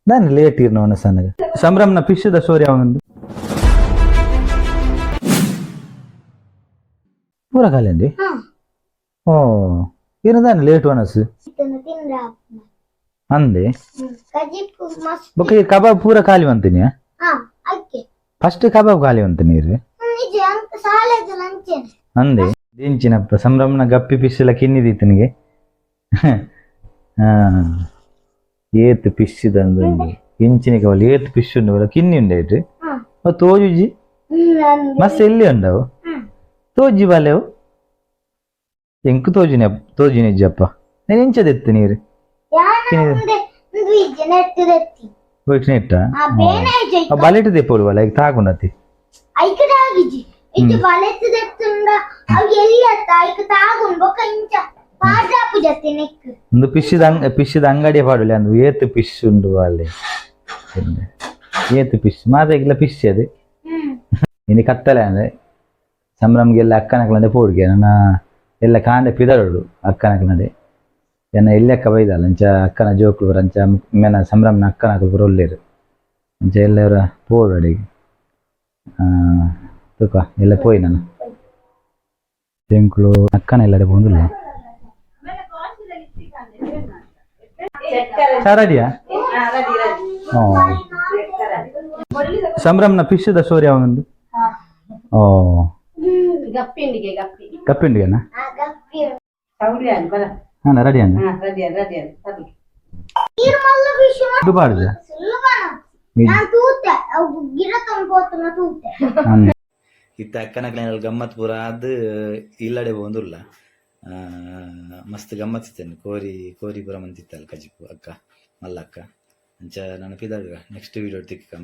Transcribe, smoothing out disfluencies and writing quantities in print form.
ನಾನು ಲೇಟ್ ಇರ್ನವನ ಸಣ್ಣಗೆ ಸಂಭ್ರಮನ ಪಿಶದ ಸ್ಟೋರಿ ಅವನೊಂದು ಪೂರ ಖಾಲಿ ಅಂದಿ ಓ ಏನದಾನ ಲೇಟ್ ವನಸ್ ಅಂದೆ ಬೊಕ್ಕ ಈ ಕಬಾಬ್ ಪೂರ ಖಾಲಿ ಅಂತೀನಿ ಫಸ್ಟ್ ಕಬಾಬ್ ಖಾಲಿ ಅಂತೀನಿ ಅಂದೆ ದಿಂಚಿನಪ್ಪ ಸಂಭ್ರಮನ ಗಪ್ಪಿ ಪಿಶ್ ಎಲ್ಲ ಕಿನ್ನಿದೀತು ನಿನಗೆ ಏತ್ ಪಿಶ್ ದಂದು ಇಂಚಿನ ಕವಲ್ ಏತ್ ಪಿಶ್ ಉಂಡು ಕಿನ್ನಿ ಉಂಡಾಯ್ತು ತೋಜುಜಿ ಮಸ್ತ್ ಎಲ್ಲಿ ಉಂಡವು ತೋಜಿ ಬಾಲೆವು ಎಂಕು ತೋಜಿನಿಜ್ಜಪ್ಪ నేను ఎంచదెత్తి నీరు బలెట్ తెప్పుడు వాళ్ళ తాకుండా ಪಿಶ್ ಅಂಗಡಿ ಪಾಡಲಿ ಅಂದು ಏತ್ ಪಿಶ್ ಉಂಡು వాళ్ళే ಏತ್ ಪಿಶ್ ಮಾತೆಗ್ಲ ಪಿಶ್ ಅದು ಇನ್ನು ಕತ್ತಲೆ ಅಂದ್ರೆ ಸಂಭ್ರಮ್ಗೆಲ್ಲ ಅಕ್ಕನಕ್ಲಂಡೆ ಪೋಡ್ಗೆ ನನ್ನ ಎಲ್ಲ ಕಾಂಡೆ ಪಿದರೋಡು ಅಕ್ಕನಕ್ಲಂಡೆ ಏನ ಎಲ್ಲಿ ಅಕ್ಕ ಬೈದಲ್ಲ ಅಂಚ ಅಕ್ಕನ ಜೋಕ್ಲು ಬರ ಅಂಚ ಮೇನ ಸಂಭ್ರಮನ ಅಕ್ಕನಕ್ಲು ಬರ ಒಳ್ಳೇರು ಅಂಚ ಎಲ್ಲರ ಪೋಡು ಅಡಿಗೆ ತೂಕ ಎಲ್ಲ ಪೋಯಿ ನಾನು ತೆಂಕ್ಳು ಅಕ್ಕನ ಎಲ್ಲಡೆ ಬಂದಿಲ್ಲ ರೆಡಿಯಾ ಸಂಭ್ರಮನ ಪಿಶದ ಸ್ಟೋರಿ ಅವನೊಂದು ಓ ಗಪ್ಪಿಂಡಿಗೆನಾ ಹಾಂ ರೆಡಿ ಅಂದ ದುಬಾರ್ದ ಇತ್ತ ಅಕ್ಕನಕ್ಲ ಗಮ್ಮತ್ ಪೂರ ಅದು ಇಲ್ಲಡೆ ಬಂದಿಲ್ಲ ಮಸ್ತ್ ಗಮ್ಮತ್ ಇತ್ತೇನೆ ಕೋರಿ ಪೂರ ಮಂತಿತ್ತಲ್ಲ ಕಜಿಪು ಅಕ್ಕ ಮಲ್ಲಕ್ಕ ಅಂಚ ನೆನಪಿದಾಗ ನೆಕ್ಸ್ಟ್ ವೀಡಿಯೋ ತಿಕ್ಕ